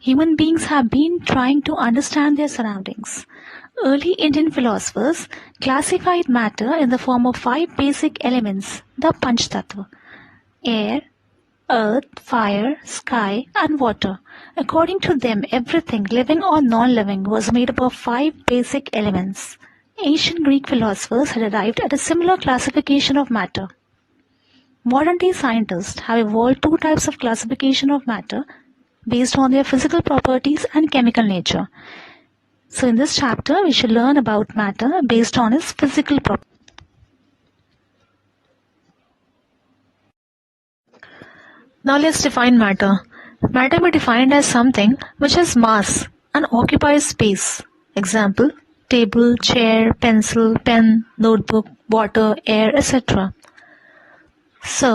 human beings have been trying to understand their surroundings. Early Indian philosophers classified matter in the form of 5 basic elements, the Panch Tattva: air, earth, fire, sky, and water. According to them, everything, living or non-living, was made up of 5 basic elements. Ancient Greek philosophers had arrived at a similar classification of matter. Modern-day scientists have evolved 2 types of classification of matter based on their physical properties and chemical nature. So in this chapter, we shall learn about matter based on its physical properties. Now let's define matter. Matter may be defined as something which has mass and occupies space. Example: table, chair, pencil, pen, notebook, water, air, etc. So,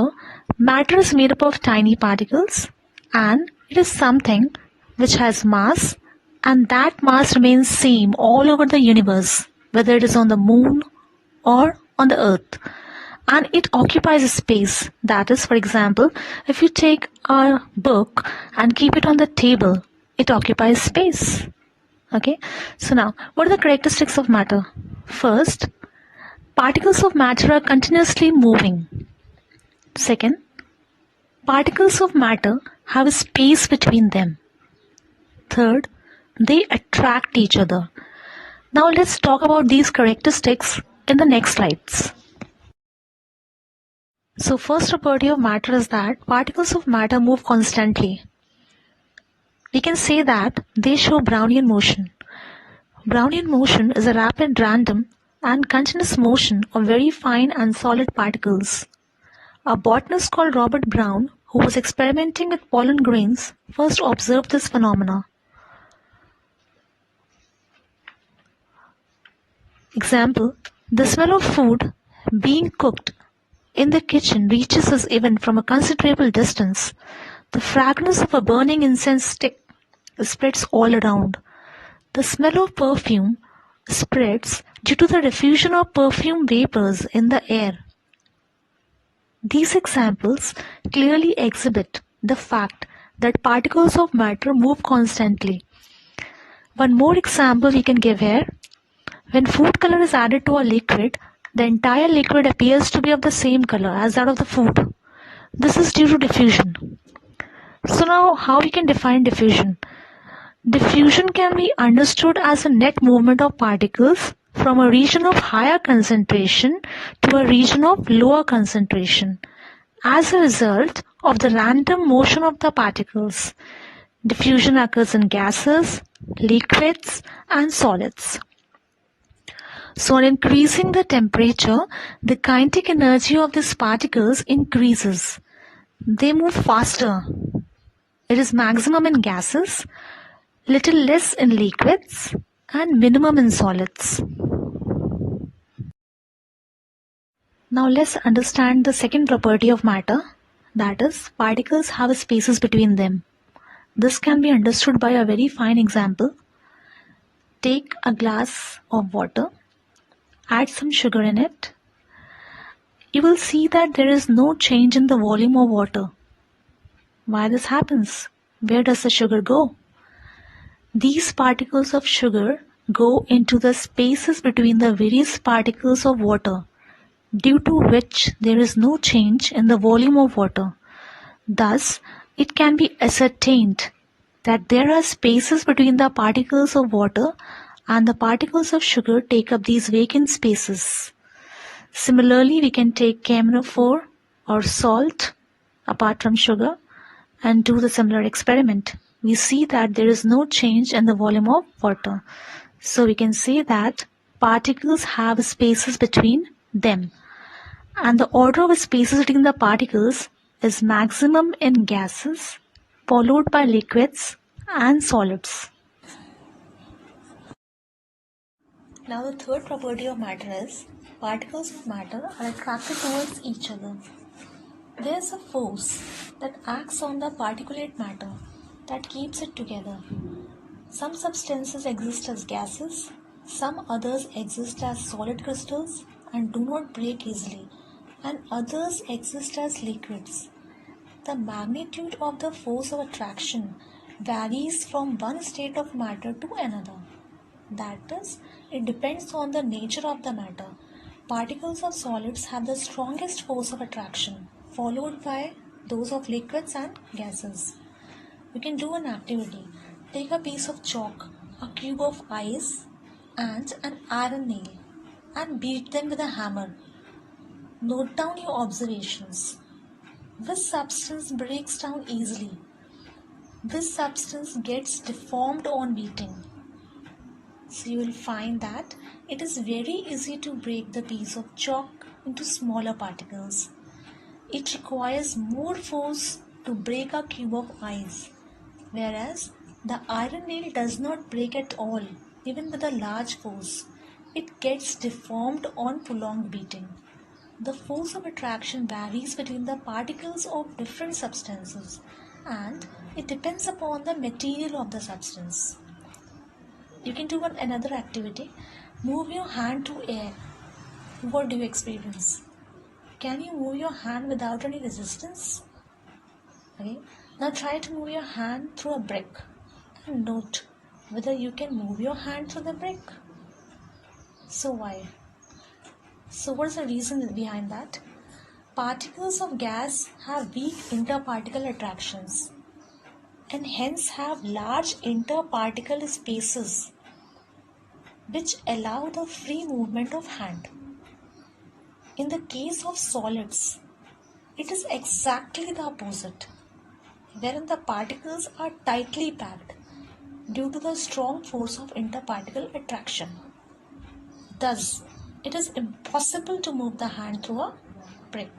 matter is made up of tiny particles, and it is something which has mass, and that mass remains same all over the universe, whether it is on the moon or on the earth. And it occupies a space. That is, for example, if you take a book and keep it on the table, it occupies space. Okay, so now, what are the characteristics of matter? First, particles of matter are continuously moving. Second, particles of matter have a space between them. Third, they attract each other. Now let's talk about these characteristics in the next slides. So first property of matter is that particles of matter move constantly. We can say that they show Brownian motion. Brownian motion is a rapid, random, and continuous motion of very fine and solid particles. A botanist called Robert Brown, who was experimenting with pollen grains, first observed this phenomena. Example: the smell of food being cooked in the kitchen reaches us even from a considerable distance. The fragrance of a burning incense stick spreads all around. The smell of perfume spreads due to the diffusion of perfume vapors in the air. These examples clearly exhibit the fact that particles of matter move constantly. One more example we can give here. When food color is added to a liquid, the entire liquid appears to be of the same color as that of the food. This is due to diffusion. So now, how we can define diffusion? Diffusion can be understood as a net movement of particles from a region of higher concentration to a region of lower concentration as a result of the random motion of the particles. Diffusion occurs in gases, liquids, and solids. So on increasing the temperature, the kinetic energy of these particles increases. They move faster. It is maximum in gases, little less in liquids, and minimum in solids. Now let's understand the second property of matter, that is, particles have spaces between them. This can be understood by a very fine example. Take a glass of water, add some sugar in it. You will see that there is no change in the volume of water. Why this happens? Where does the sugar go? These particles of sugar go into the spaces between the various particles of water, due to which there is no change in the volume of water. Thus, it can be ascertained that there are spaces between the particles of water, and the particles of sugar take up these vacant spaces. Similarly, we can take camphor or salt apart from sugar and do the similar experiment. We see that there is no change in the volume of water. So we can say that particles have spaces between them. And the order of spaces between the particles is maximum in gases, followed by liquids and solids. Now the third property of matter is particles of matter are attracted towards each other. There is a force that acts on the particulate matter that keeps it together. Some substances exist as gases, some others exist as solid crystals and do not break easily, and others exist as liquids. The magnitude of the force of attraction varies from one state of matter to another. That is, it depends on the nature of the matter. Particles of solids have the strongest force of attraction, followed by those of liquids and gases. You can do an activity. Take a piece of chalk, a cube of ice, and an iron nail and beat them with a hammer. Note down your observations. Which substance breaks down easily? Which substance gets deformed on beating? So you will find that it is very easy to break the piece of chalk into smaller particles. It requires more force to break a cube of ice, whereas the iron nail does not break at all, even with a large force. It gets deformed on prolonged beating. The force of attraction varies between the particles of different substances, and it depends upon the material of the substance. You can do another activity. Move your hand through air. What do you experience? Can you move your hand without any resistance? Okay. Now try to move your hand through a brick and note whether you can move your hand through the brick. So why? So what is the reason behind that? Particles of gas have weak interparticle attractions and hence have large interparticle spaces which allow the free movement of hand. In the case of solids, it is exactly the opposite, wherein the particles are tightly packed due to the strong force of interparticle attraction. Thus, it is impossible to move the hand through a brick.